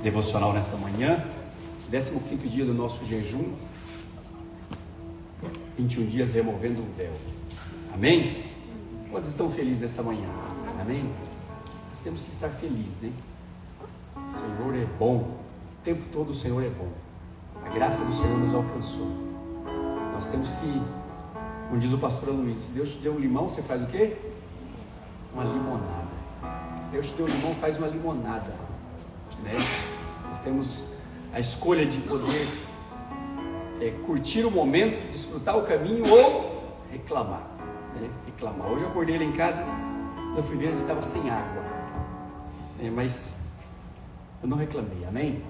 devocional nessa manhã, 15º dia do nosso jejum, 21 dias removendo o véu. Amém? Quantos estão felizes nessa manhã? Amém? Nós temos que estar felizes, né? O Senhor é bom, o tempo todo o Senhor é bom. A graça do Senhor nos alcançou. Nós temos que, como diz o pastor Luiz, se Deus te deu um limão, você faz o quê? Uma limonada. Deus te deu um limão, faz uma limonada, né? Nós temos a escolha de poder curtir o momento, desfrutar o caminho ou reclamar, né? Reclamar. Hoje eu acordei lá em casa, eu fui ver, a gente estava sem água, mas eu não reclamei, amém?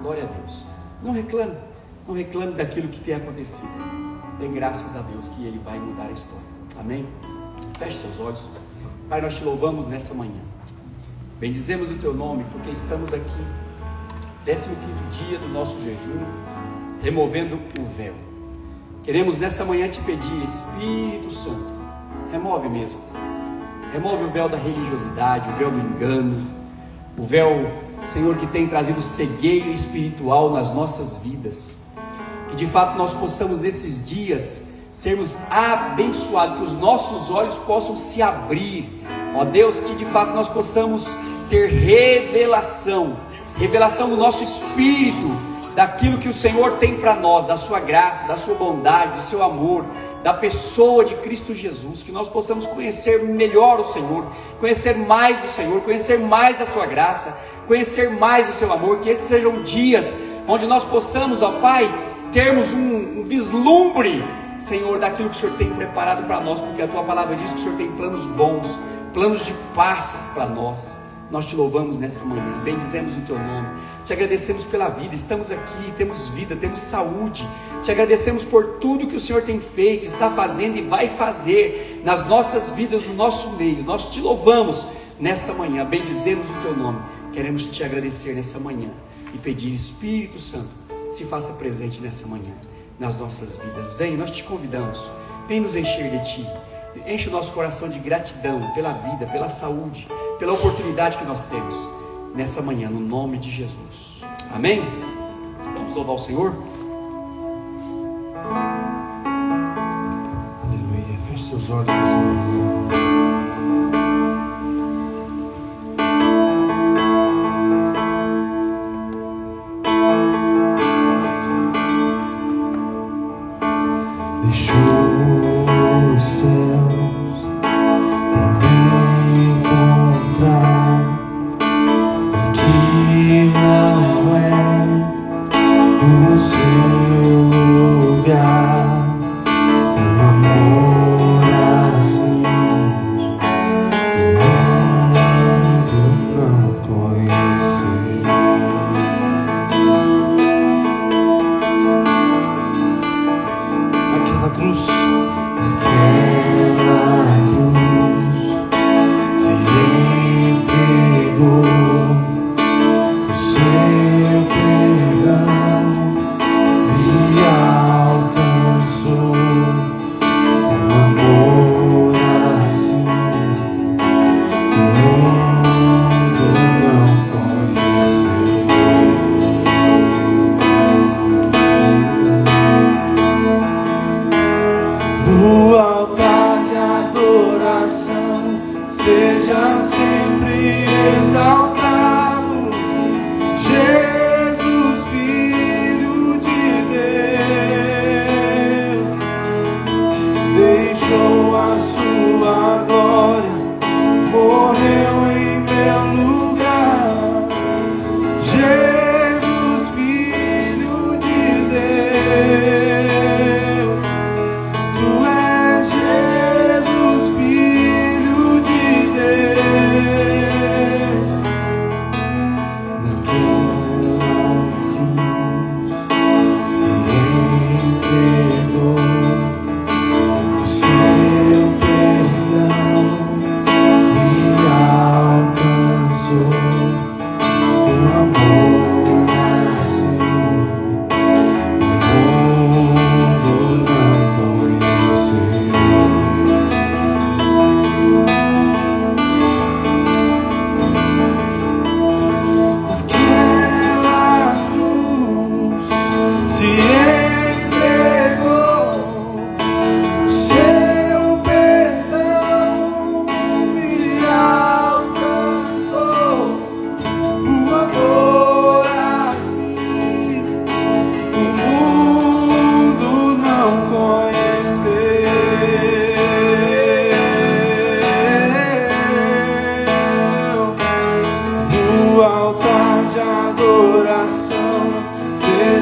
Glória a Deus. Não reclame daquilo que tem acontecido. Dê graças a Deus que Ele vai mudar a história, amém? Feche seus olhos. Pai, nós te louvamos nessa manhã, bendizemos o teu nome, porque estamos aqui, 15º dia do nosso jejum, removendo o véu. Queremos nessa manhã te pedir, Espírito Santo, remove mesmo, remove o véu da religiosidade, o véu do engano, o véu, Senhor, que tem trazido cegueira espiritual nas nossas vidas. Que de fato nós possamos nesses dias sermos abençoados, que os nossos olhos possam se abrir, ó Deus, que de fato nós possamos ter revelação do nosso espírito, daquilo que o Senhor tem para nós, da sua graça, da sua bondade, do seu amor, da pessoa de Cristo Jesus, que nós possamos conhecer melhor o Senhor, conhecer mais do Senhor, conhecer mais da sua graça, conhecer mais do seu amor, que esses sejam dias onde nós possamos, ó Pai, termos um vislumbre, Senhor, daquilo que o Senhor tem preparado para nós, porque a tua palavra diz que o Senhor tem planos bons, planos de paz para nós. Nós te louvamos nessa manhã, bendizemos o teu nome, te agradecemos pela vida, estamos aqui, temos vida, temos saúde, te agradecemos por tudo que o Senhor tem feito, está fazendo e vai fazer nas nossas vidas, no nosso meio. Nós te louvamos nessa manhã, bendizemos o teu nome, queremos te agradecer nessa manhã e pedir, Espírito Santo, se faça presente nessa manhã, nas nossas vidas. Vem, nós te convidamos, vem nos encher de ti, enche o nosso coração de gratidão pela vida, pela saúde, pela oportunidade que nós temos nessa manhã, no nome de Jesus, amém? Vamos louvar o Senhor? Aleluia, feche seus olhos nessa manhã. Seja sempre exaltado, Jesus.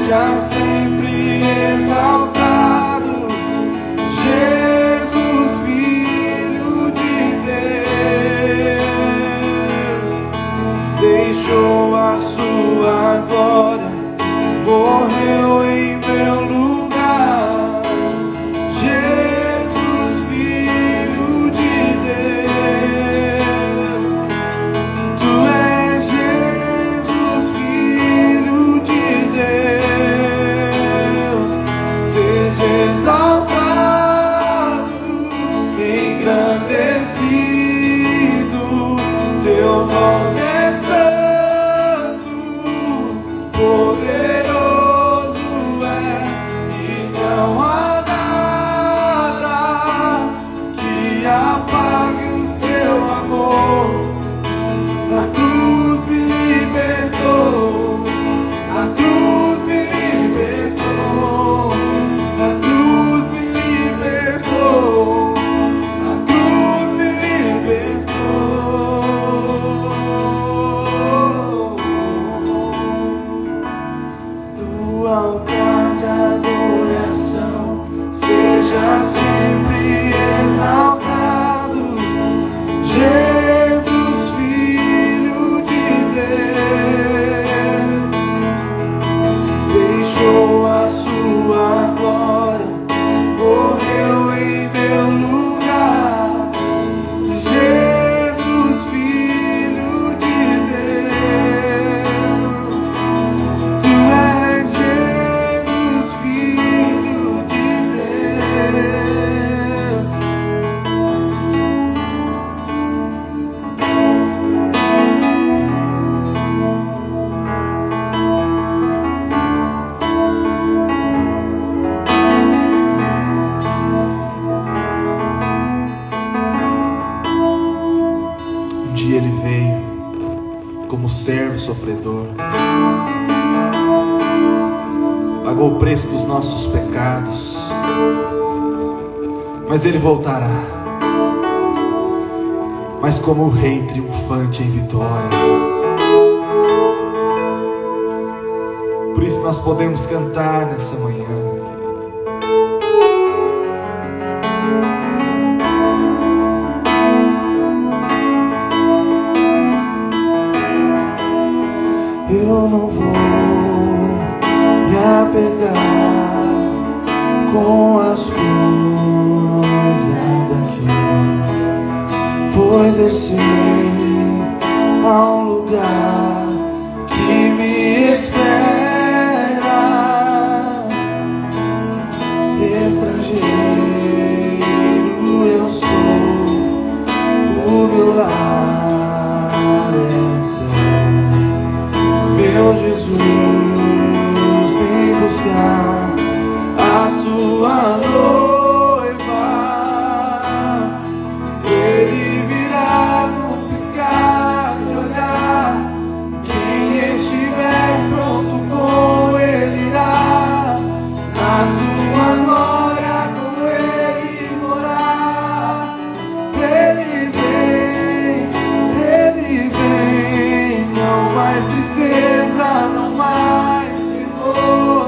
seja sempre exaltado, Jesus, Filho de Deus, deixou a sua glória, morreu em meu lugar. Jesus, Filho de Deus, Tu és Jesus, Filho de Deus, seja exaltado, engrandecido, Teu nome é santo, poderoso é, e não há nada que apague o Seu amor. A cruz me libertou, a cruz me libertou, a cruz me libertou, a cruz me libertou. Do altar de adoração seja sempre exaltado, Jesus, Filho de Deus, deixou a sua glória, morreu em meu lugar. Jesus, Filho de Deus, Tu és Jesus, Filho de Deus. Um dia Ele veio como servo sofredor, pagou o preço dos nossos pecados, mas Ele voltará, mas como o Rei triunfante em vitória. Por isso nós podemos cantar nessa manhã: eu não vou me apegar com as coisas daqui, pois eu sei há um lugar que me espera. Estrangeiro eu sou, o meu lar é meu Jesus, vem buscar a sua noiva. Ele virá num piscar de olhar. Quem estiver pronto com Ele irá, na sua glória com Ele morar. Ele vem, não mais tristeza, não mais temor.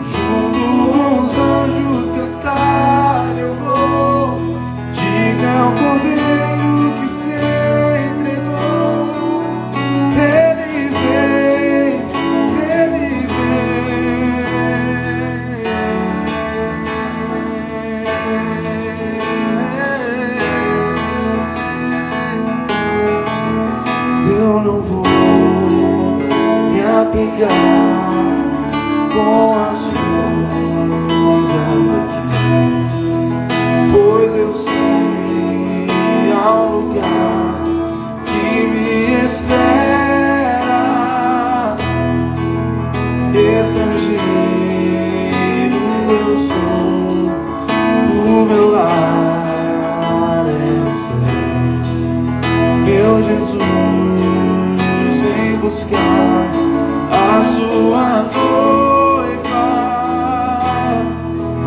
Junto com os anjos cantar eu vou. Diga ao Cordeiro que se entregou. Ele vem, Ele vem. Eu não vou me apegar com as coisas daqui, pois eu sei há um lugar que me espera. Estrangeiro eu sou, o meu lar é Seu. Meu Jesus, vem buscar a sua noiva.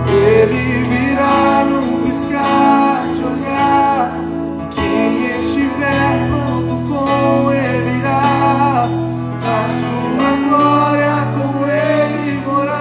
Ele virá num piscar de olhar. E quem estiver pronto com Ele irá, na sua glória com Ele morar.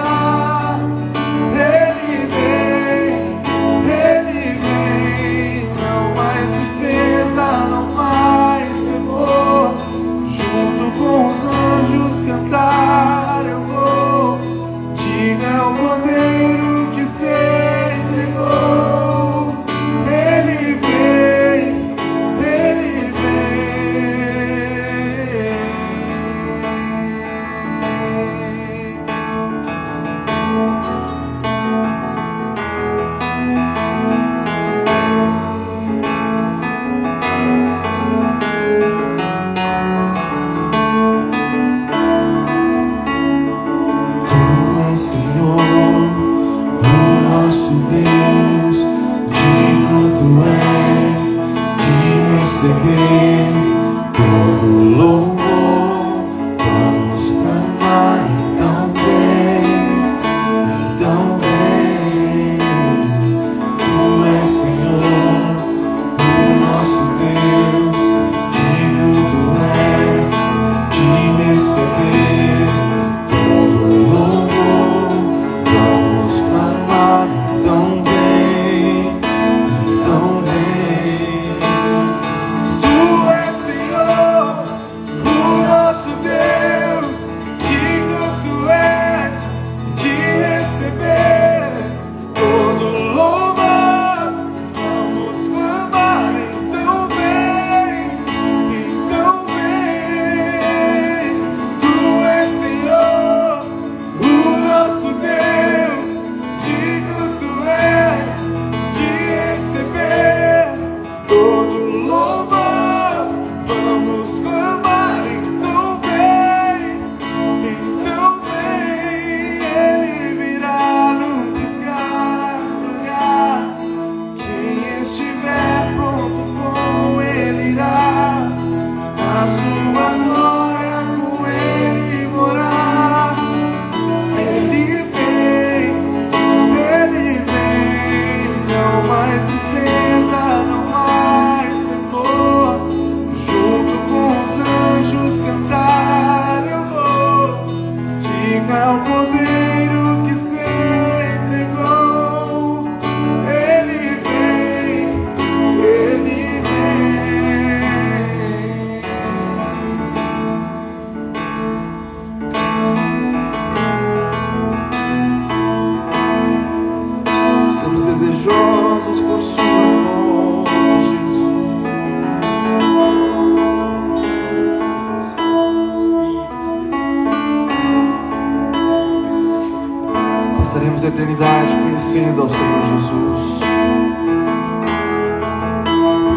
a eternidade conhecendo ao Senhor Jesus.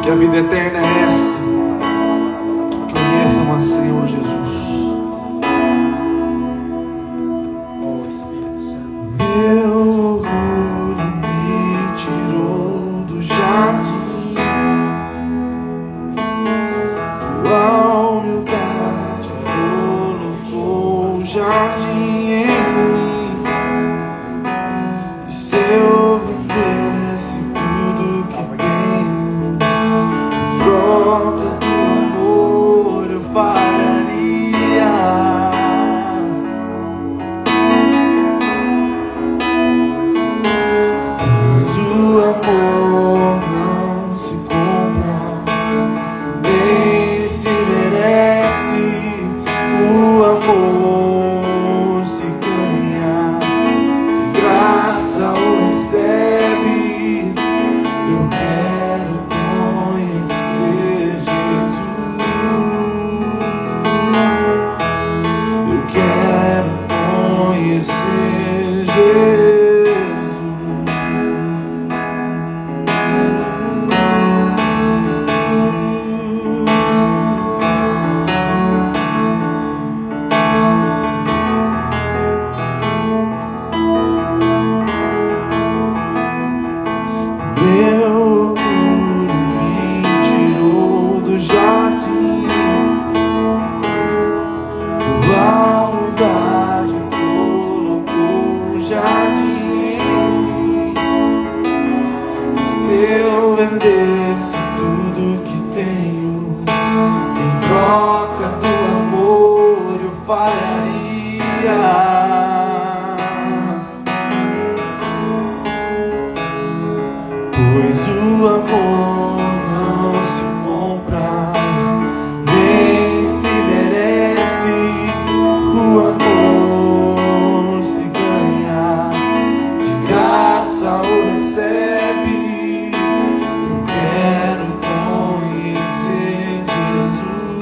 Que a vida eterna é essa, que conheçam ao Senhor Jesus. Meu orgulho me tirou do jardim, tua humildade colocou o jardim em mim. E se eu vendesse tudo que tenho em troca do amor, eu faria. O amor não se compra, nem se merece. O amor se ganha, de graça o recebe. Eu quero conhecer Jesus. Eu quero conhecer Jesus. Meu orgulho me tirou do jardim, tua humildade colocou o jardim em mim. Se eu vendesse tudo que tenho em troca do amor, eu faria. Pois o amor não se compra, nem se merece. O amor se ganha, de graça o recebe. Eu quero conhecer Jesus.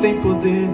tem poder.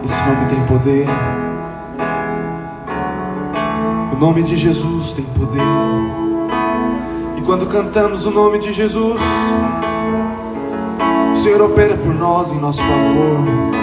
Esse nome tem poder. O nome de Jesus tem poder. E quando cantamos o nome de Jesus, o Senhor opera por nós em nosso favor.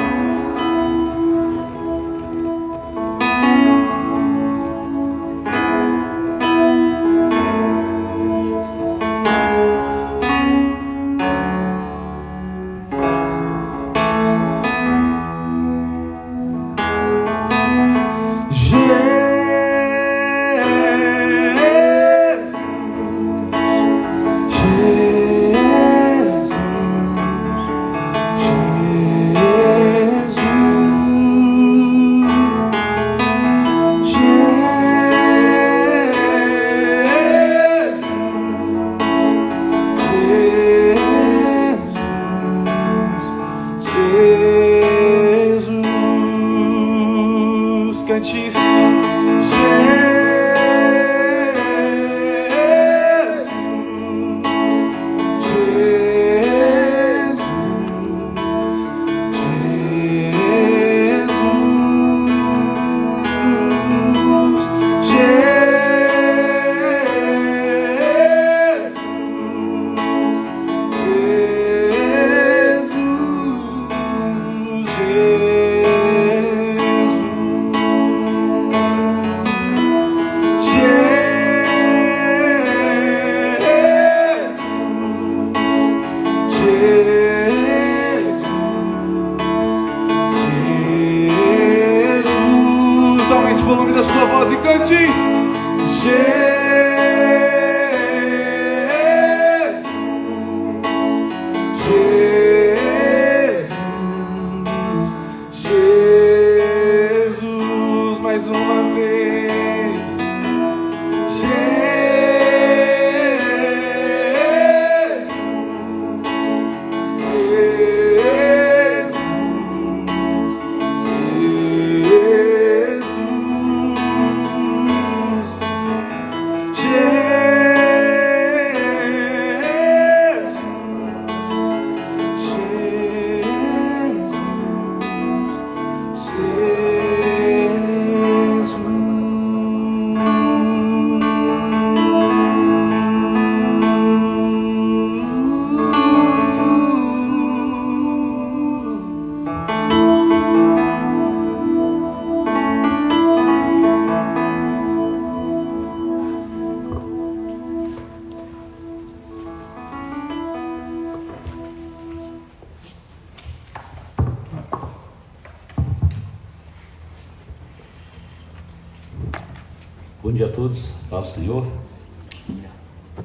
Bom dia a todos, paz do Senhor.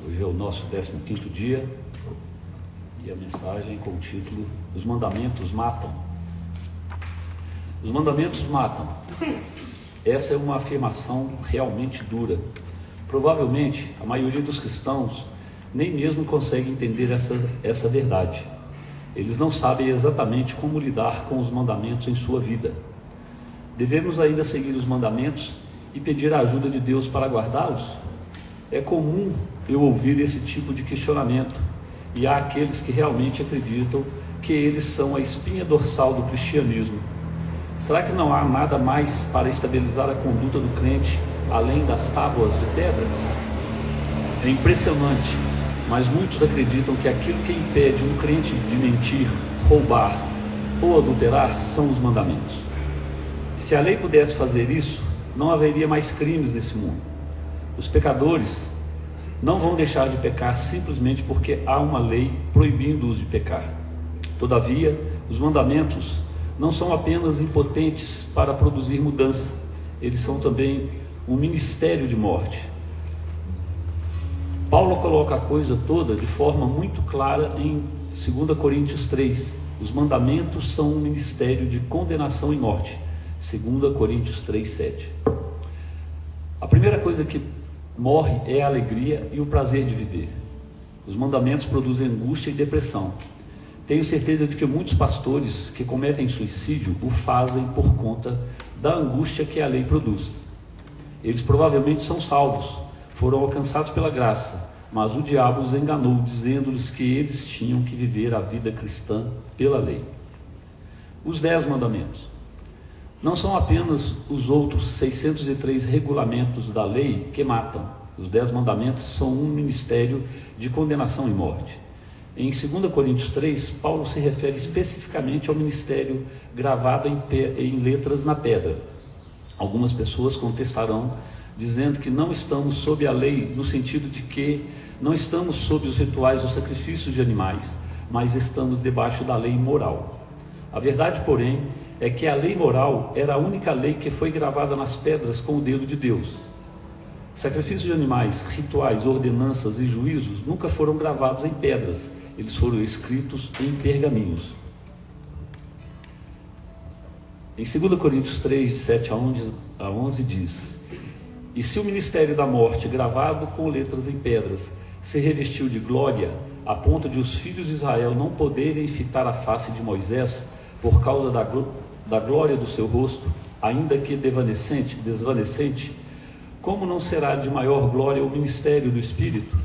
Hoje é o nosso 15º dia e a mensagem com o título: Os mandamentos matam. Os mandamentos matam. Essa é uma afirmação realmente dura. Provavelmente a maioria dos cristãos nem mesmo consegue entender essa verdade. Eles não sabem exatamente como lidar com os mandamentos em sua vida. Devemos ainda seguir os mandamentos e pedir a ajuda de Deus para guardá-los? É comum eu ouvir esse tipo de questionamento, e há aqueles que realmente acreditam que eles são a espinha dorsal do cristianismo. Será que não há nada mais para estabilizar a conduta do crente além das tábuas de pedra? É impressionante, mas muitos acreditam que aquilo que impede um crente de mentir, roubar ou adulterar são os mandamentos. Se a lei pudesse fazer isso, não haveria mais crimes nesse mundo. Os pecadores não vão deixar de pecar simplesmente porque há uma lei proibindo-os de pecar. Todavia, os mandamentos não são apenas impotentes para produzir mudança, eles são também um ministério de morte. Paulo coloca a coisa toda de forma muito clara em 2 Coríntios 3. Os mandamentos são um ministério de condenação e morte. 2 Coríntios 3, 7. A primeira coisa que morre é a alegria e o prazer de viver. Os mandamentos produzem angústia e depressão. Tenho certeza de que muitos pastores que cometem suicídio o fazem por conta da angústia que a lei produz. Eles provavelmente são salvos, foram alcançados pela graça, mas o diabo os enganou, dizendo-lhes que eles tinham que viver a vida cristã pela lei. Os 10 mandamentos não são apenas os outros 603 regulamentos da lei que matam. Os 10 mandamentos são um ministério de condenação e morte. Em 2 Coríntios 3, Paulo se refere especificamente ao ministério gravado em letras na pedra. Algumas pessoas contestarão, dizendo que não estamos sob a lei, no sentido de que não estamos sob os rituais dos sacrifícios de animais, mas estamos debaixo da lei moral. A verdade, porém, é que a lei moral era a única lei que foi gravada nas pedras com o dedo de Deus. Sacrifícios de animais, rituais, ordenanças e juízos nunca foram gravados em pedras, eles foram escritos em pergaminhos. Em 2 Coríntios 3, de 7 a 11 diz: E se o ministério da morte, gravado com letras em pedras, se revestiu de glória, a ponto de os filhos de Israel não poderem fitar a face de Moisés por causa da glória do seu rosto, ainda que desvanecente, como não será de maior glória o ministério do Espírito?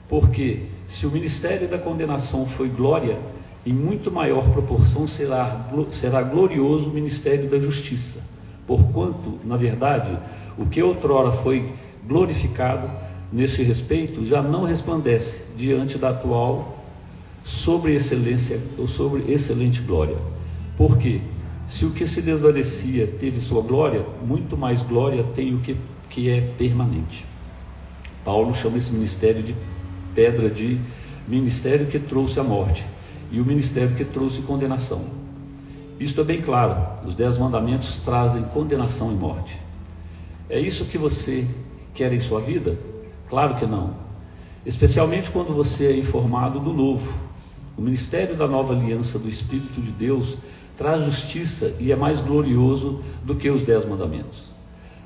Porque, se o ministério da condenação foi glória, em muito maior proporção será glorioso o ministério da justiça, porquanto, na verdade, o que outrora foi glorificado nesse respeito já não resplandece diante da atual sobre excelente glória. Porque, se o que se desvanecia teve sua glória, muito mais glória tem o que é permanente. Paulo chama esse ministério de pedra de ministério que trouxe a morte e o ministério que trouxe condenação. Isto é bem claro, os 10 mandamentos trazem condenação e morte. É isso que você quer em sua vida? Claro que não. Especialmente quando você é informado do novo. O ministério da nova aliança do Espírito de Deus traz justiça e é mais glorioso do que os 10 mandamentos.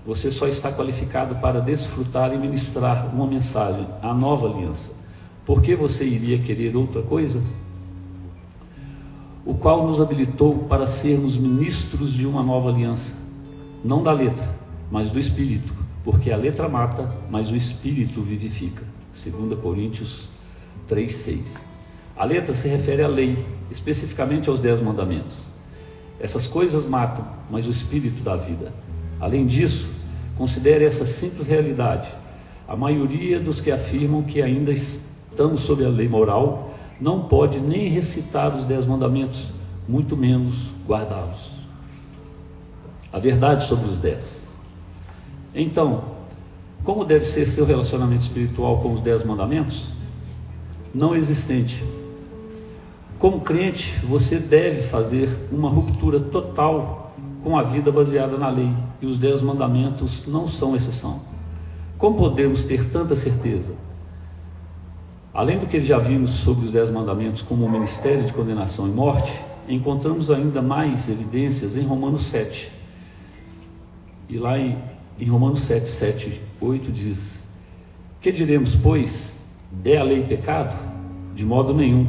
Você só está qualificado para desfrutar e ministrar uma mensagem, a nova aliança. Por que você iria querer outra coisa? O qual nos habilitou para sermos ministros de uma nova aliança, não da letra, mas do Espírito, porque a letra mata, mas o Espírito vivifica. 2 Coríntios 3, 6. A letra se refere à lei, especificamente aos 10 mandamentos. Essas coisas matam, mas o Espírito dá vida. Além disso, considere essa simples realidade. A maioria dos que afirmam que ainda estamos sob a lei moral não pode nem recitar os 10 mandamentos, muito menos guardá-los. A verdade sobre os 10. Então, como deve ser seu relacionamento espiritual com os 10 mandamentos? Não existente. Como crente, você deve fazer uma ruptura total com a vida baseada na lei, e os 10 mandamentos não são exceção. Como podemos ter tanta certeza? Além do que já vimos sobre os 10 mandamentos como um ministério de condenação e morte, encontramos ainda mais evidências em Romanos 7. E lá em Romanos 7, 7, 8 diz: Que diremos, pois? É a lei pecado? De modo nenhum.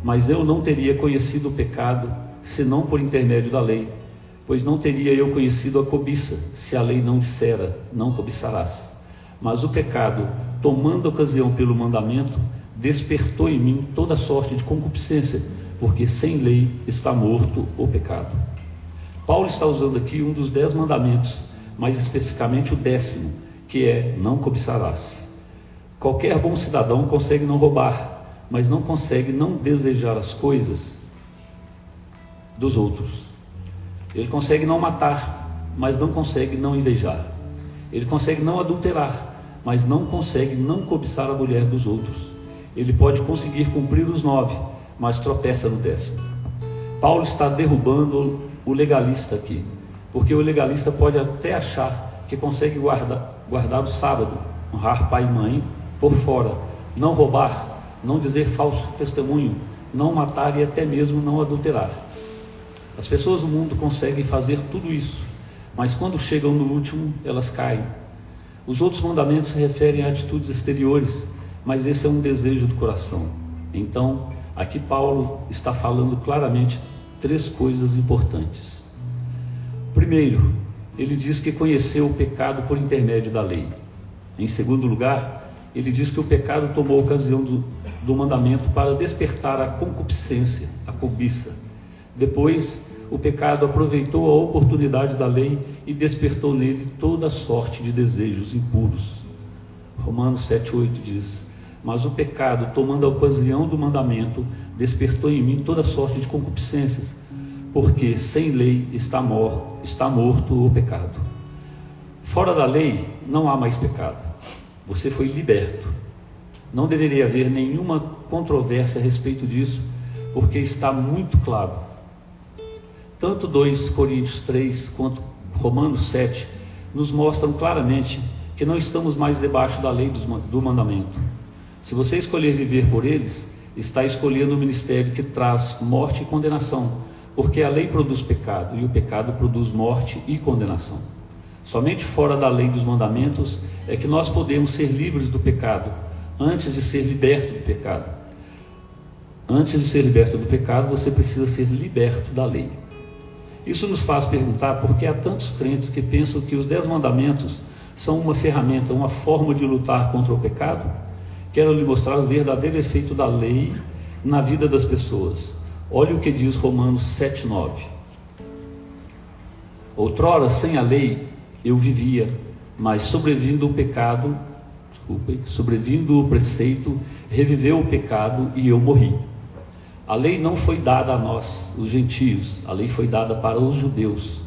Mas eu não teria conhecido o pecado, senão por intermédio da lei. Pois não teria eu conhecido a cobiça, se a lei não dissera, não cobiçarás. Mas o pecado, tomando ocasião pelo mandamento, despertou em mim toda sorte de concupiscência, porque sem lei está morto o pecado. Paulo está usando aqui um dos 10 mandamentos, mais especificamente o 10º, que é: não cobiçarás. Qualquer bom cidadão consegue não roubar, mas não consegue não desejar as coisas dos outros. Ele consegue não matar, mas não consegue não invejar. Ele consegue não adulterar, mas não consegue não cobiçar a mulher dos outros. Ele pode conseguir cumprir os 9, mas tropeça no 10º. Paulo está derrubando o legalista aqui, porque o legalista pode até achar que consegue guardar o sábado, honrar pai e mãe por fora, não roubar, não dizer falso testemunho, não matar e até mesmo não adulterar. As pessoas do mundo conseguem fazer tudo isso, mas quando chegam no último, elas caem. Os outros mandamentos se referem a atitudes exteriores, mas esse é um desejo do coração. Então, aqui Paulo está falando claramente 3 coisas importantes. Primeiro, ele diz que conheceu o pecado por intermédio da lei. Em segundo lugar, ele diz que o pecado tomou ocasião do mandamento para despertar a concupiscência, a cobiça. Depois, o pecado aproveitou a oportunidade da lei e despertou nele toda sorte de desejos impuros. Romanos 7,8 diz: mas o pecado, tomando a ocasião do mandamento, despertou em mim toda sorte de concupiscências, porque sem lei está morto o pecado. Fora da lei não há mais pecado. Você foi liberto. Não deveria haver nenhuma controvérsia a respeito disso, porque está muito claro. Tanto 2 Coríntios 3 quanto Romanos 7 nos mostram claramente que não estamos mais debaixo da lei do mandamento. Se você escolher viver por eles, está escolhendo o ministério que traz morte e condenação, porque a lei produz pecado e o pecado produz morte e condenação. Somente fora da lei dos mandamentos é que nós podemos ser livres do pecado, antes de ser liberto do pecado. Antes de ser liberto do pecado, você precisa ser liberto da lei. Isso nos faz perguntar por que há tantos crentes que pensam que os 10 mandamentos são uma ferramenta, uma forma de lutar contra o pecado. Quero lhe mostrar o verdadeiro efeito da lei na vida das pessoas. Olha o que diz Romanos 7,9. Outrora, sem a lei, eu vivia, mas sobrevindo o preceito, reviveu o pecado e eu morri. A lei não foi dada a nós, os gentios, a lei foi dada para os judeus.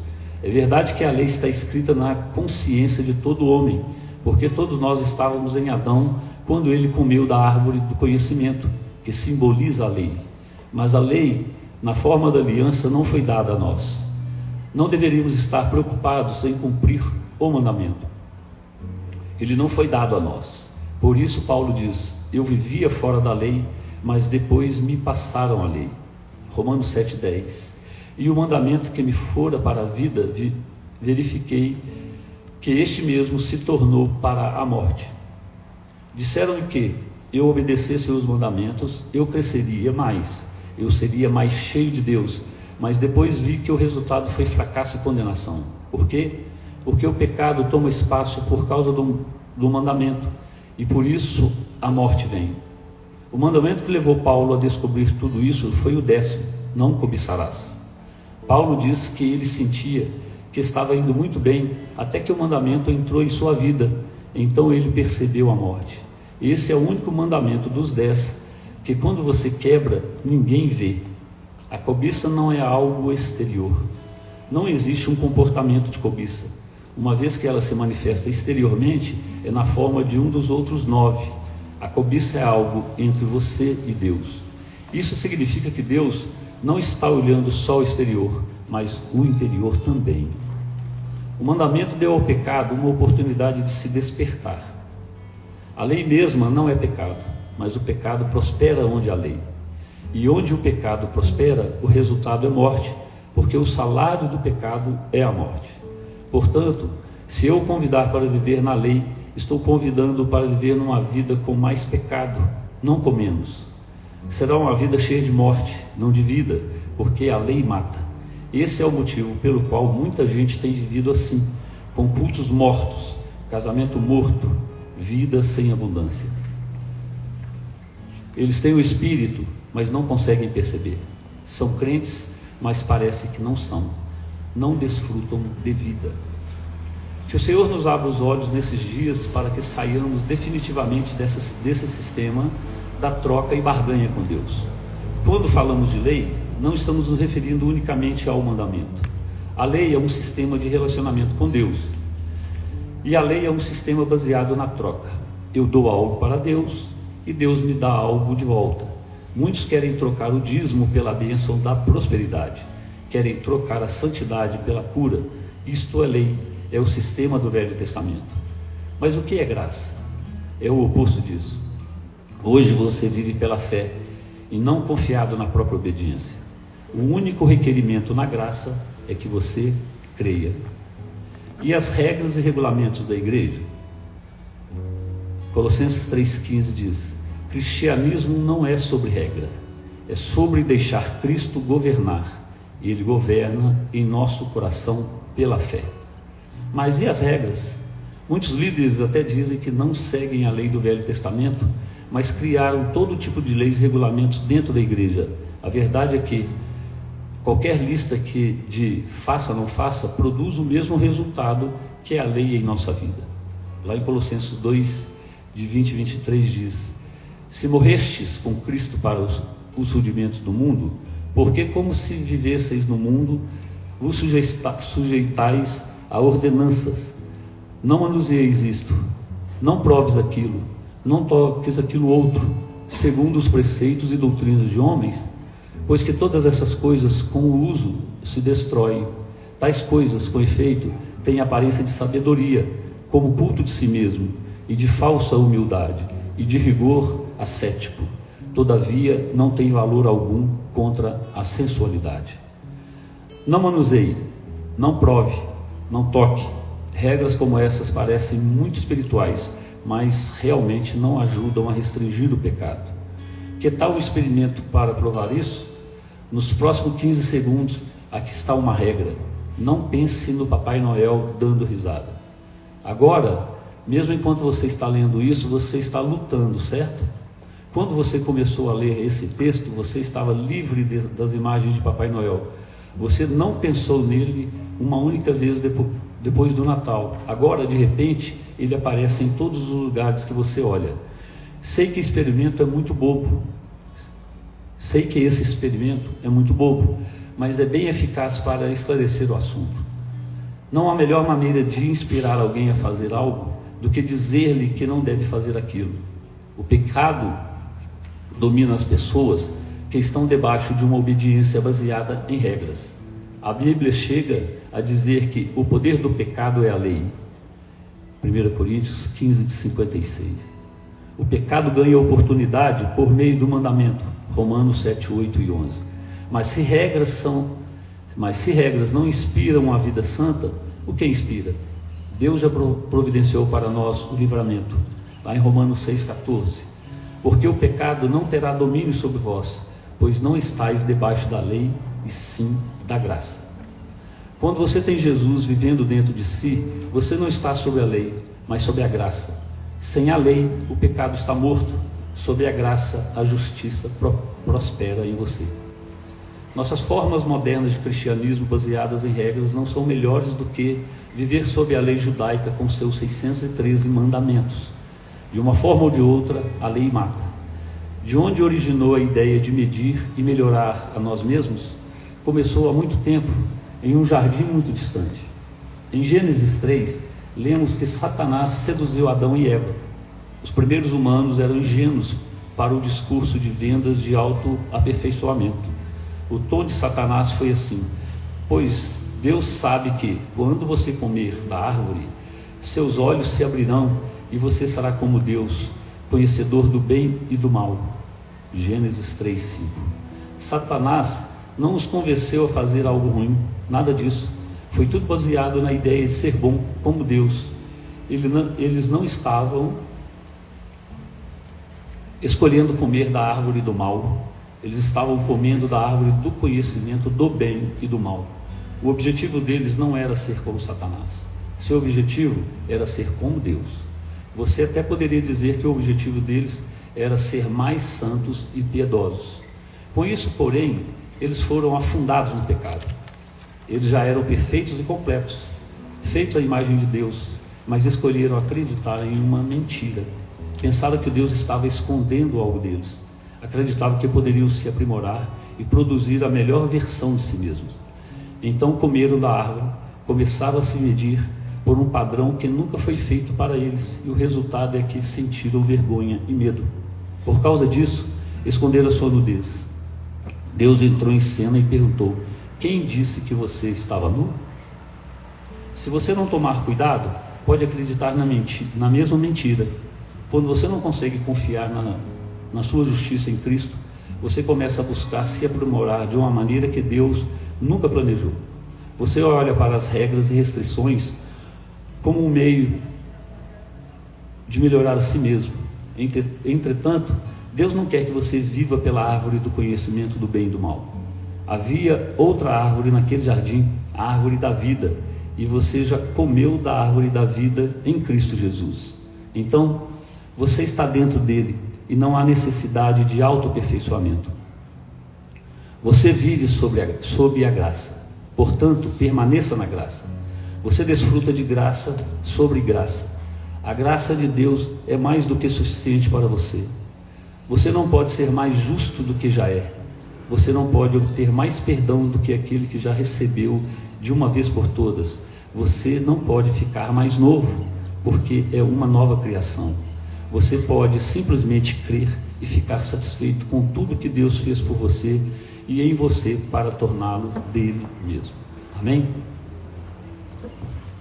É verdade que a lei está escrita na consciência de todo homem, porque todos nós estávamos em Adão quando ele comeu da árvore do conhecimento, que simboliza a lei. Mas a lei, na forma da aliança, não foi dada a nós. Não deveríamos estar preocupados em cumprir o mandamento. Ele não foi dado a nós. Por isso Paulo diz: eu vivia fora da lei, mas depois me passaram a lei. Romanos 7,10. E o mandamento que me fora para a vida, verifiquei que este mesmo se tornou para a morte. Disseram-me que eu obedecesse os mandamentos, eu cresceria mais, eu seria mais cheio de Deus, mas depois vi que o resultado foi fracasso e condenação. Por quê? Porque o pecado toma espaço por causa do mandamento, e por isso a morte vem. O mandamento que levou Paulo a descobrir tudo isso foi o 10º: não cobiçarás. Paulo diz que ele sentia que estava indo muito bem, até que o mandamento entrou em sua vida, então ele percebeu a morte. Esse é o único mandamento dos 10 que quando você quebra, ninguém vê. A cobiça não é algo exterior. Não existe um comportamento de cobiça. Uma vez que ela se manifesta exteriormente, é na forma de um dos outros 9. A cobiça é algo entre você e Deus. Isso significa que Deus não está olhando só o exterior, mas o interior também. O mandamento deu ao pecado uma oportunidade de se despertar. A lei mesma não é pecado, mas o pecado prospera onde há lei. E onde o pecado prospera, o resultado é morte, porque o salário do pecado é a morte. Portanto, se eu convidar para viver na lei, estou convidando para viver numa vida com mais pecado, não com menos. Será uma vida cheia de morte, não de vida, porque a lei mata. Esse é o motivo pelo qual muita gente tem vivido assim, com cultos mortos, casamento morto, vida sem abundância. Eles têm o Espírito, mas não conseguem perceber. São crentes, mas parece que não são. Não desfrutam de vida. Que o Senhor nos abra os olhos nesses dias para que saiamos definitivamente desse sistema da troca e barganha com Deus. Quando falamos de lei, não estamos nos referindo unicamente ao mandamento. A lei é um sistema de relacionamento com Deus. E a lei é um sistema baseado na troca. Eu dou algo para Deus e Deus me dá algo de volta. Muitos querem trocar o dízimo pela bênção da prosperidade. Querem trocar a santidade pela cura. Isto é lei, é o sistema do Velho Testamento. Mas o que é graça? É o oposto disso. Hoje você vive pela fé e não confiado na própria obediência. O único requerimento na graça é que você creia. E as regras e regulamentos da igreja? Colossenses 3,15 diz: cristianismo não é sobre regra, é sobre deixar Cristo governar. Ele governa em nosso coração pela fé. Mas e as regras? Muitos líderes até dizem que não seguem a lei do Velho Testamento, mas criaram todo tipo de leis e regulamentos dentro da igreja. A verdade é que qualquer lista de faça ou não faça produz o mesmo resultado que a lei em nossa vida. Lá em Colossenses 2, de 20 e 23 diz: se morrestes com Cristo para os rudimentos do mundo, porque como se vivesseis no mundo, vos sujeitais a ordenanças. Não manuseis isto, não proves aquilo, não toques aquilo outro, segundo os preceitos e doutrinas de homens, pois que todas essas coisas com o uso se destroem. Tais coisas, com efeito, têm aparência de sabedoria, como culto de si mesmo, e de falsa humildade, e de rigor ascético. Todavia, não tem valor algum contra a sensualidade. Não manuseie, não prove, não toque. Regras como essas parecem muito espirituais, mas realmente não ajudam a restringir o pecado. Que tal o experimento para provar isso? Nos próximos 15 segundos, aqui está uma regra: não pense no Papai Noel dando risada. Agora, mesmo enquanto você está lendo isso, você está lutando, certo? Quando você começou a ler esse texto, você estava livre das imagens de Papai Noel. Você não pensou nele uma única vez depois do Natal. Agora, de repente, ele aparece em todos os lugares que você olha. Sei que esse experimento é muito bobo, mas é bem eficaz para esclarecer o assunto. Não há melhor maneira de inspirar alguém a fazer algo do que dizer-lhe que não deve fazer aquilo. O pecado domina as pessoas que estão debaixo de uma obediência baseada em regras. A Bíblia chega a dizer que o poder do pecado é a lei. 1 Coríntios 15, de 56. O pecado ganha oportunidade por meio do mandamento. Romanos 7, 8 e 11. Mas se regras não inspiram a vida santa, o que inspira? Deus já providenciou para nós o livramento. Lá em Romanos 6, 14. Porque o pecado não terá domínio sobre vós, pois não estáis debaixo da lei, e sim da graça. Quando você tem Jesus vivendo dentro de si, você não está sob a lei, mas sob a graça. Sem a lei, o pecado está morto. Sob a graça, a justiça prospera em você. Nossas formas modernas de cristianismo baseadas em regras não são melhores do que viver sob a lei judaica com seus 613 mandamentos. De uma forma ou de outra, a lei mata. De onde originou a ideia de medir e melhorar a nós mesmos? Começou há muito tempo, em um jardim muito distante. Em Gênesis 3, lemos que Satanás seduziu Adão e Eva. Os primeiros humanos eram ingênuos para o discurso de vendas de autoaperfeiçoamento. O tom de Satanás foi assim: pois Deus sabe que, quando você comer da árvore, seus olhos se abrirão e você será como Deus, conhecedor do bem e do mal. Gênesis 3, 5. Satanás não os convenceu a fazer algo ruim, nada disso. Foi tudo baseado na ideia de ser bom como Deus. Eles não estavam escolhendo comer da árvore do mal. Eles estavam comendo da árvore do conhecimento do bem e do mal. O objetivo deles não era ser como Satanás. Seu objetivo era ser como Deus. Você até poderia dizer que o objetivo deles era ser mais santos e piedosos. Com isso, porém, eles foram afundados no pecado. Eles já eram perfeitos e completos, feitos à imagem de Deus, mas escolheram acreditar em uma mentira. Pensaram que Deus estava escondendo algo deles. Acreditavam que poderiam se aprimorar e produzir a melhor versão de si mesmos. Então comeram da árvore, começaram a se medir por um padrão que nunca foi feito para eles, e o resultado é que sentiram vergonha e medo. Por causa disso, esconderam a sua nudez. Deus entrou em cena e perguntou: quem disse que você estava nu? Se você não tomar cuidado, pode acreditar na mesma mentira. Quando você não consegue confiar na sua justiça em Cristo, você começa a buscar se aprimorar de uma maneira que Deus nunca planejou. Você olha para as regras e restrições como um meio de melhorar a si mesmo. Entretanto, Deus não quer que você viva pela árvore do conhecimento do bem e do mal. Havia outra árvore naquele jardim, a árvore da vida, e você já comeu da árvore da vida em Cristo Jesus. Então, você está dentro dele e não há necessidade de autoaperfeiçoamento. Você vive sob a graça, portanto, permaneça na graça. Você desfruta de graça sobre graça. A graça de Deus é mais do que suficiente para você. Você não pode ser mais justo do que já é. Você não pode obter mais perdão do que aquele que já recebeu de uma vez por todas. Você não pode ficar mais novo, porque é uma nova criação. Você pode simplesmente crer e ficar satisfeito com tudo que Deus fez por você e em você para torná-lo dele mesmo. Amém?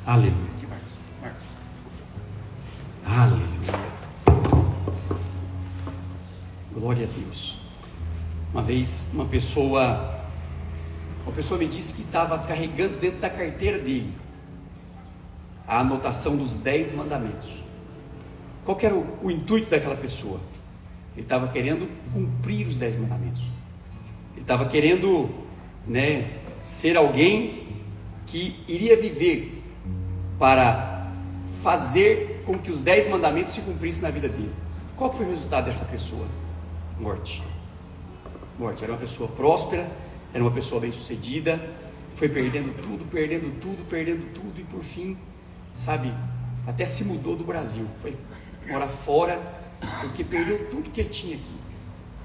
Aleluia. Marcos. Aleluia. Glória a Deus. Uma vez uma pessoa me disse que estava carregando dentro da carteira dele a anotação dos 10 mandamentos. Qual que era o intuito daquela pessoa? Ele estava querendo cumprir os 10 mandamentos. Ele estava querendo, ser alguém que iria viver para fazer com que os 10 mandamentos se cumprissem na vida dele. Qual que foi o resultado dessa pessoa? Morte. Era uma pessoa próspera, era uma pessoa bem sucedida, foi perdendo tudo, e por fim, até se mudou do Brasil, foi morar fora, porque perdeu tudo que ele tinha aqui.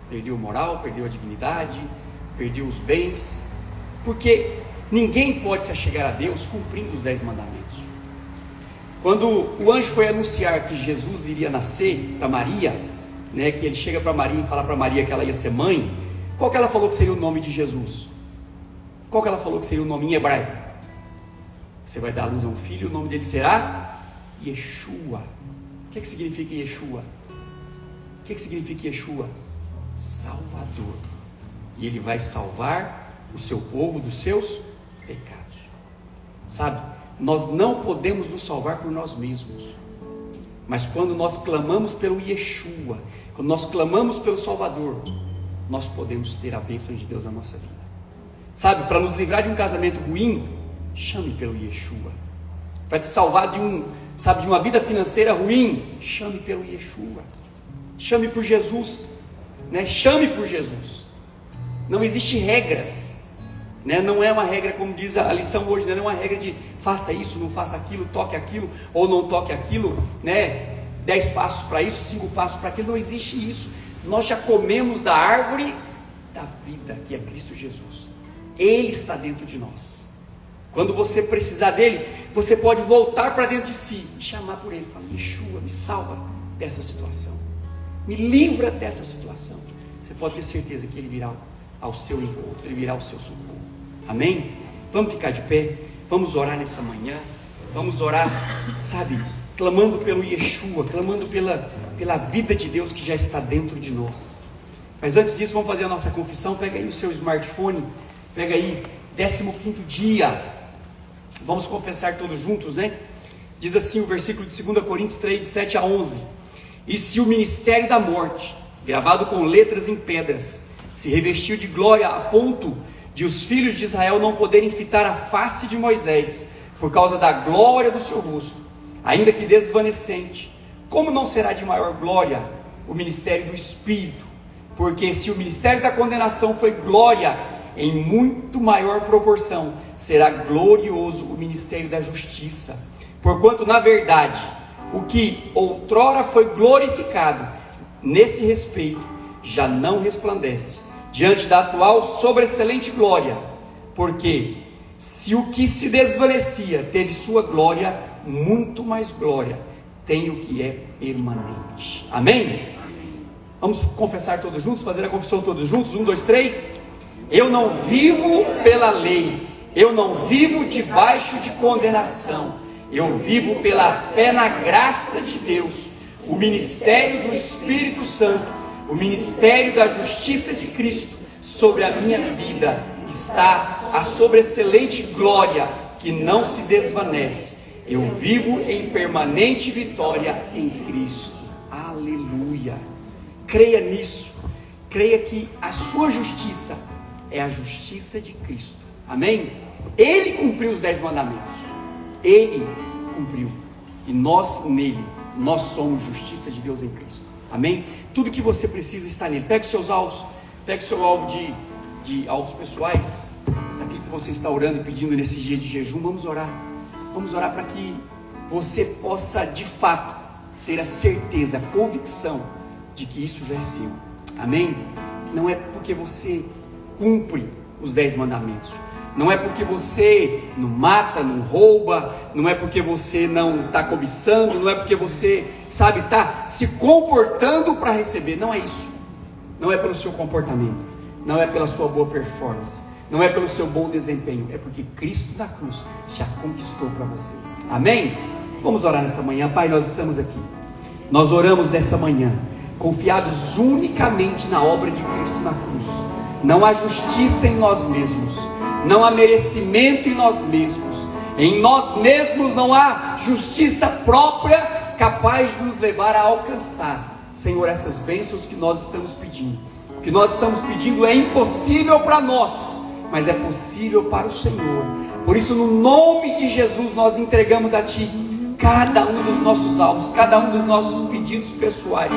Perdeu a moral, perdeu a dignidade, perdeu os bens, porque ninguém pode se achegar a Deus cumprindo os 10 mandamentos. Quando o anjo foi anunciar que Jesus iria nascer para Maria, que ele chega para Maria e fala para Maria que ela ia ser mãe, qual que ela falou que seria o nome de Jesus? Qual que ela falou que seria o nome em hebraico? Você vai dar à luz a um filho, o nome dele será Yeshua. O que significa Yeshua? O que significa Yeshua? Salvador. E ele vai salvar o seu povo dos seus pecados. Nós não podemos nos salvar por nós mesmos, mas quando nós clamamos pelo Yeshua, quando nós clamamos pelo Salvador, nós podemos ter a bênção de Deus na nossa vida. Para nos livrar de um casamento ruim, chame pelo Yeshua. Para te salvar de uma vida financeira ruim, chame pelo Yeshua. Chame por Jesus, Chame por Jesus. Não existe regras, Não é uma regra, como diz a lição hoje, não é uma regra de faça isso, não faça aquilo, toque aquilo ou não toque aquilo, 10 passos para isso, 5 passos para aquilo. Não existe isso. Nós já comemos da árvore da vida, que é Cristo Jesus. Ele está dentro de nós. Quando você precisar dele, você pode voltar para dentro de si e chamar por ele, falar: Yeshua, me salva dessa situação, me livra dessa situação. Você pode ter certeza que ele virá ao seu encontro, ele virá ao seu socorro. Amém? Vamos ficar de pé, vamos orar nessa manhã, vamos orar, clamando pelo Yeshua, clamando pela vida de Deus que já está dentro de nós. Mas antes disso, vamos fazer a nossa confissão. Pega aí o seu smartphone, pega aí 15º dia, vamos confessar todos juntos, Diz assim o versículo de 2 Coríntios 3, de 7 a 11: E se o ministério da morte, gravado com letras em pedras, se revestiu de glória a ponto de os filhos de Israel não poderem fitar a face de Moisés, por causa da glória do seu rosto, ainda que desvanecente, como não será de maior glória o ministério do Espírito? Porque se o ministério da condenação foi glória, em muito maior proporção será glorioso o ministério da justiça. Porquanto, na verdade, o que outrora foi glorificado nesse respeito já não resplandece diante da atual sobreexcelente glória, porque Se o que se desvanecia teve sua glória, muito mais glória tem o que é permanente. Amém? Vamos confessar todos juntos, fazer a confissão todos juntos? 1, 2, 3. Eu não vivo pela lei, eu não vivo debaixo de condenação, eu vivo pela fé na graça de Deus, o ministério do Espírito Santo, o ministério da justiça de Cristo sobre a minha vida está a sobreexcelente glória que não se desvanece. Eu vivo em permanente vitória em Cristo. Aleluia. Creia nisso. Creia que a sua justiça é a justiça de Cristo. Amém? Ele cumpriu os 10 mandamentos. Ele cumpriu. E nós nele, nós somos justiça de Deus em Cristo. Amém? Tudo que você precisa está nele. Pegue os seus alvos. Pegue o seu alvo de alvos pessoais, daquilo que você está orando e pedindo nesse dia de jejum. Vamos orar. Vamos orar para que você possa de fato ter a certeza, a convicção de que isso já é seu. Amém? Não é porque você cumpre os 10 mandamentos, não é porque você não mata, não rouba, não é porque você não está cobiçando, não é porque você, sabe, está se comportando para receber. Não é isso. Não é pelo seu comportamento, não é pela sua boa performance, não é pelo seu bom desempenho, é porque Cristo da cruz já conquistou para você. Amém? Vamos orar nessa manhã. Pai, nós estamos aqui, nós oramos nessa manhã confiados unicamente na obra de Cristo na cruz. Não há justiça em nós mesmos, não há merecimento em nós mesmos, em nós mesmos não há justiça própria capaz de nos levar a alcançar, Senhor, essas bênçãos que nós estamos pedindo. O que nós estamos pedindo é impossível para nós, mas é possível para o Senhor. Por isso, no nome de Jesus, nós entregamos a Ti cada um dos nossos alvos, cada um dos nossos pedidos pessoais,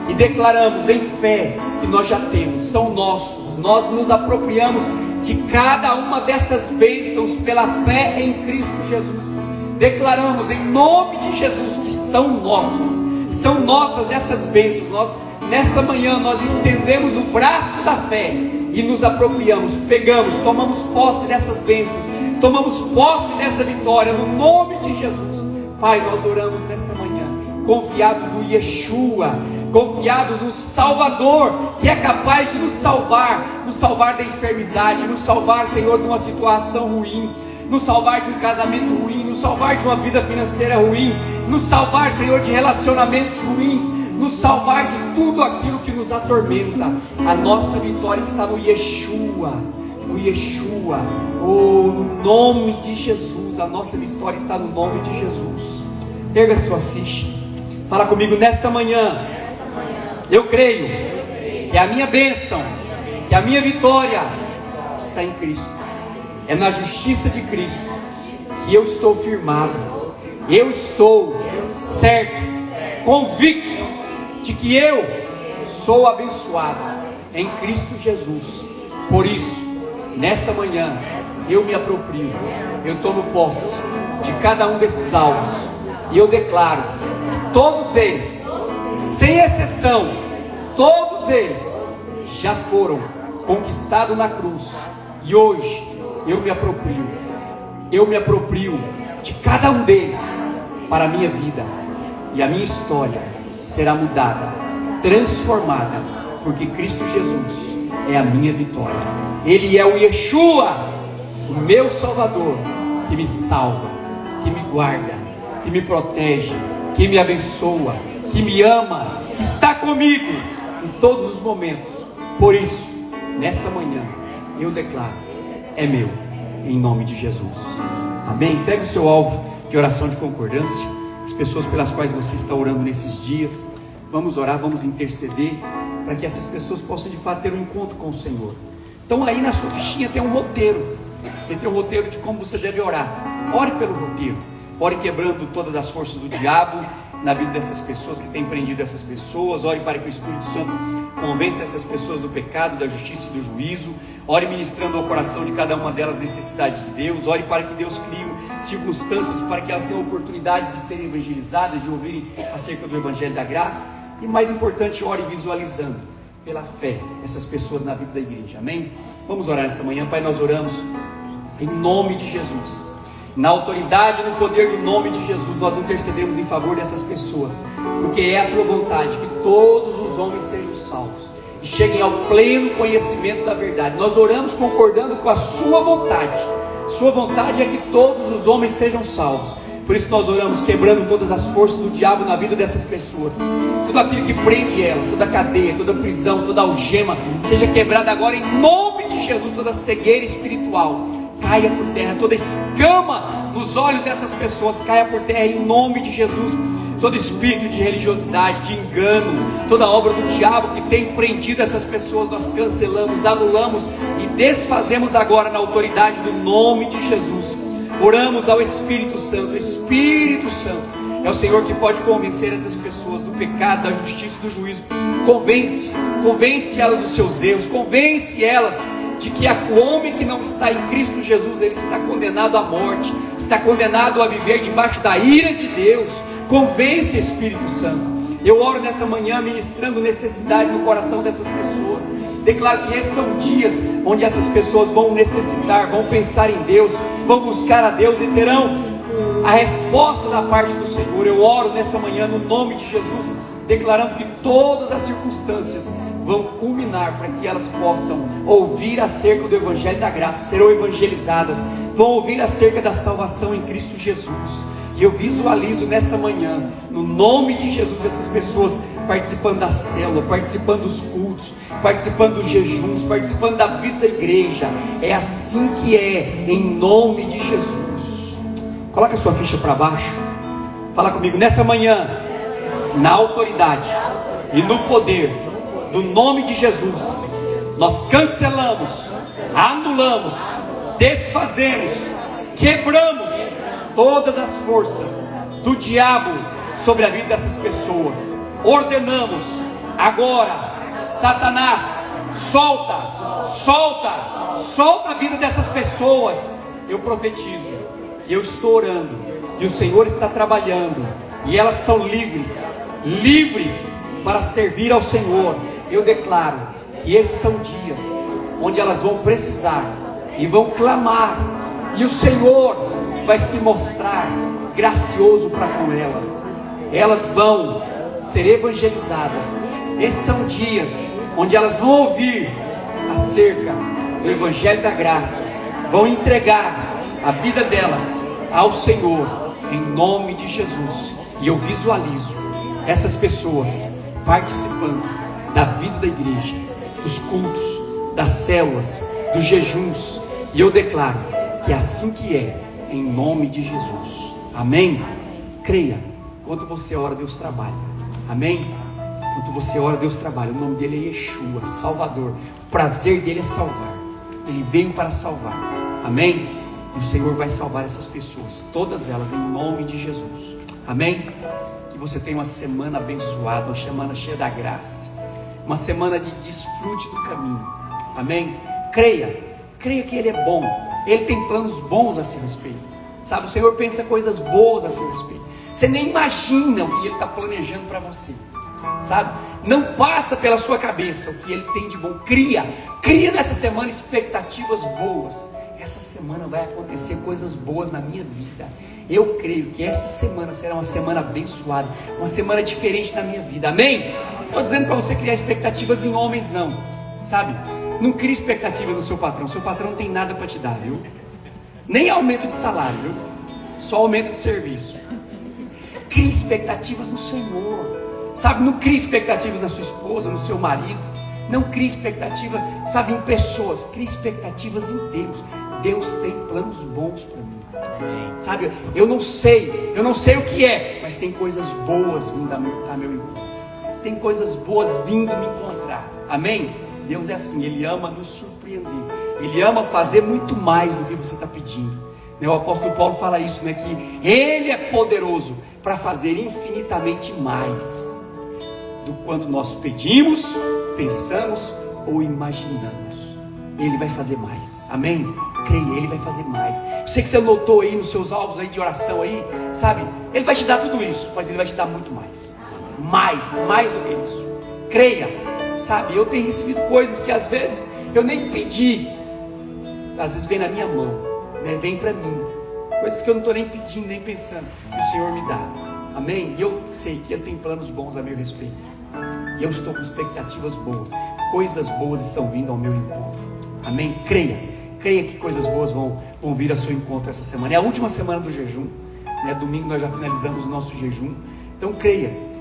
e declaramos em fé que nós já temos, são nossos. Nós nos apropriamos de cada uma dessas bênçãos pela fé em Cristo Jesus. Declaramos em nome de Jesus que são nossas essas bênçãos. Nós, nessa manhã, nós estendemos o braço da fé e nos apropriamos, pegamos, tomamos posse dessas bênçãos, tomamos posse dessa vitória, no nome de Jesus. Pai, nós oramos nessa manhã, confiados no Yeshua, confiados no Salvador, que é capaz de nos salvar da enfermidade, nos salvar, Senhor, de uma situação ruim, nos salvar de um casamento ruim, nos salvar de uma vida financeira ruim, nos salvar, Senhor, de relacionamentos ruins, nos salvar de tudo aquilo que nos atormenta. A nossa vitória está no Yeshua, no nome de Jesus. A nossa vitória está no nome de Jesus. Erga sua ficha, fala comigo nessa manhã. Eu creio que a minha bênção, que a minha vitória está em Cristo, é na justiça de Cristo que eu estou firmado, eu estou certo, convicto de que eu sou abençoado em Cristo Jesus. Por isso, nessa manhã, eu me aproprio, eu tomo posse de cada um desses alvos, e eu declaro, todos eles, sem exceção, todos eles já foram conquistados na cruz, e hoje eu me aproprio de cada um deles para a minha vida, e a minha história será mudada, transformada, porque Cristo Jesus é a minha vitória. Ele é o Yeshua, o meu Salvador, que me salva, que me guarda, que me protege, que me abençoa, que me ama, que está comigo em todos os momentos. Por isso, nessa manhã, eu declaro, é meu, em nome de Jesus. Amém? Pegue o seu alvo de oração de concordância, as pessoas pelas quais você está orando nesses dias. Vamos orar, vamos interceder, para que essas pessoas possam de fato ter um encontro com o Senhor. Então aí na sua fichinha tem um roteiro, tem um roteiro de como você deve orar. Ore pelo roteiro, ore quebrando todas as forças do diabo na vida dessas pessoas, que tem prendido essas pessoas. Ore para que o Espírito Santo convença essas pessoas do pecado, da justiça e do juízo. Ore ministrando ao coração de cada uma delas necessidade de Deus. Ore para que Deus crie circunstâncias para que elas tenham oportunidade de serem evangelizadas, de ouvirem acerca do Evangelho da Graça. E mais importante, ore visualizando pela fé essas pessoas na vida da igreja. Amém? Vamos orar essa manhã. Pai, nós oramos Em nome de Jesus. Na autoridade e no poder do nome de Jesus, nós intercedemos em favor dessas pessoas, porque é a tua vontade que todos os homens sejam salvos e cheguem ao pleno conhecimento da verdade. Nós oramos concordando com a sua vontade. Sua vontade é que todos os homens sejam salvos. Por isso nós oramos quebrando todas as forças do diabo na vida dessas pessoas. Tudo aquilo que prende elas, toda cadeia, toda prisão, toda algema, seja quebrada agora em nome de Jesus. Toda cegueira espiritual caia por terra, toda escama nos olhos dessas pessoas caia por terra em nome de Jesus. Todo espírito de religiosidade, de engano, toda obra do diabo que tem prendido essas pessoas, nós cancelamos, anulamos e desfazemos agora na autoridade do nome de Jesus. Oramos ao Espírito Santo. Espírito Santo é o Senhor que pode convencer essas pessoas do pecado, da justiça e do juízo. Convence elas dos seus erros, convence elas de que o homem que não está em Cristo Jesus, ele está condenado à morte, está condenado a viver debaixo da ira de Deus. Convence, Espírito Santo. Eu oro nessa manhã ministrando necessidade no coração dessas pessoas. Declaro que esses são dias onde essas pessoas vão necessitar, vão pensar em Deus, vão buscar a Deus e terão a resposta da parte do Senhor. Eu oro nessa manhã no nome de Jesus, declarando que todas as circunstâncias vão culminar para que elas possam ouvir acerca do Evangelho da Graça, serão evangelizadas, vão ouvir acerca da salvação em Cristo Jesus. E eu visualizo nessa manhã, no nome de Jesus, essas pessoas participando da célula, participando dos cultos, participando dos jejuns, participando da vida da igreja. É assim que é, em nome de Jesus. Coloca a sua ficha para baixo. Fala comigo, nessa manhã, na autoridade e no poder do nome de Jesus, nós cancelamos, anulamos, desfazemos, quebramos todas as forças do diabo sobre a vida dessas pessoas. Ordenamos agora, Satanás, solta a vida dessas pessoas. Eu profetizo, eu estou orando e o Senhor está trabalhando e elas são livres para servir ao Senhor. Eu declaro que esses são dias onde elas vão precisar e vão clamar, e o Senhor vai se mostrar gracioso para com elas. Elas vão ser evangelizadas. Esses são dias onde elas vão ouvir acerca do Evangelho da Graça, vão entregar a vida delas ao Senhor, em nome de Jesus. E eu visualizo essas pessoas participando da vida da igreja, dos cultos, das células, dos jejuns. E eu declaro que é assim que é, em nome de Jesus. Amém? Creia. Enquanto você ora, Deus trabalha. Amém? Enquanto você ora, Deus trabalha. O nome dele é Yeshua, Salvador. O prazer dele é salvar. Ele veio para salvar. Amém? E o Senhor vai salvar essas pessoas, todas elas, em nome de Jesus. Amém? Que você tenha uma semana abençoada, uma semana cheia da graça, uma semana de desfrute do caminho. Amém? Creia que Ele é bom. Ele tem planos bons a seu respeito. Sabe, o Senhor pensa coisas boas a seu respeito. Você nem imagina o que Ele está planejando para você. Sabe, não passa pela sua cabeça o que Ele tem de bom. Cria nessa semana expectativas boas. Essa semana vai acontecer coisas boas na minha vida. Eu creio que essa semana será uma semana abençoada, uma semana diferente na minha vida. Amém? Não estou dizendo para você criar expectativas em homens, não. Sabe, não crie expectativas no seu patrão. Seu patrão não tem nada para te dar, viu? Nem aumento de salário, viu? Só aumento de serviço. Crie expectativas no Senhor. Sabe, não crie expectativas na sua esposa, no seu marido. Não crie expectativa, sabe, em pessoas. Crie expectativas em Deus. Deus tem planos bons para mim. Sabe, eu não sei o que é, mas tem coisas boas vindo a meu encontro. Tem coisas boas vindo me encontrar. Amém? Deus é assim, Ele ama nos surpreender. Ele ama fazer muito mais do que você está pedindo. O apóstolo Paulo fala isso, né? Que Ele é poderoso para fazer infinitamente mais do quanto nós pedimos, pensamos ou imaginamos. Ele vai fazer mais. Amém? Creia, Ele vai fazer mais. Eu sei que você anotou aí nos seus alvos aí de oração aí, sabe? Ele vai te dar tudo isso, mas Ele vai te dar muito mais. Mais do que isso. Creia, sabe? Eu tenho recebido coisas que às vezes eu nem pedi. Às vezes vem na minha mão. né, vem para mim. Coisas que eu não estou nem pedindo, nem pensando, que o Senhor me dá. Amém? E eu sei que Ele tem planos bons a meu respeito. E eu estou com expectativas boas. Coisas boas estão vindo ao meu encontro. Amém? Creia que coisas boas vão vir ao seu encontro essa semana. É a última semana do jejum, né? Domingo nós já finalizamos o nosso jejum. Então creia.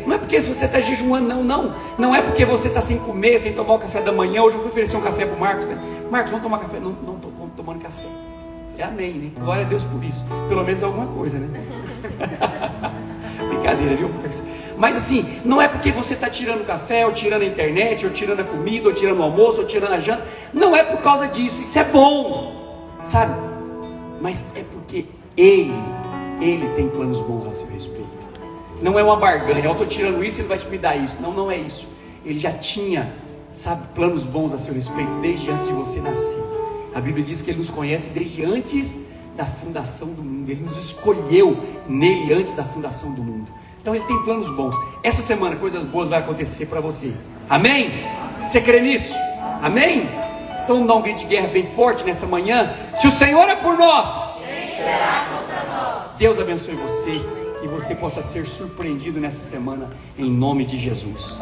Não é porque você está jejuando, não é porque você está sem comer, sem tomar o café da manhã. Hoje eu fui oferecer um café para o Marcos, né? Marcos, vamos tomar café? Não estou tomando café. É amém, né? Glória a Deus por isso. Pelo menos alguma coisa, né? Brincadeira, viu, Marcos? Mas assim, não é porque você está tirando café, ou tirando a internet, ou tirando a comida, ou tirando o almoço, ou tirando a janta. Não é por causa disso. Isso é bom, sabe? Mas é porque Ele tem planos bons a seu respeito. Não é uma barganha. Eu estou tirando isso, Ele vai me dar isso. Não é isso. Ele já tinha, sabe, planos bons a seu respeito desde antes de você nascer. A Bíblia diz que Ele nos conhece desde antes da fundação do mundo. Ele nos escolheu nele antes da fundação do mundo. Então Ele tem planos bons. Essa semana coisas boas vai acontecer para você. Amém? Você crê nisso? Amém? Então vamos dar um grito de guerra bem forte nessa manhã. Se o Senhor é por nós, quem será contra nós? Deus abençoe você. Que você possa ser surpreendido nessa semana, em nome de Jesus.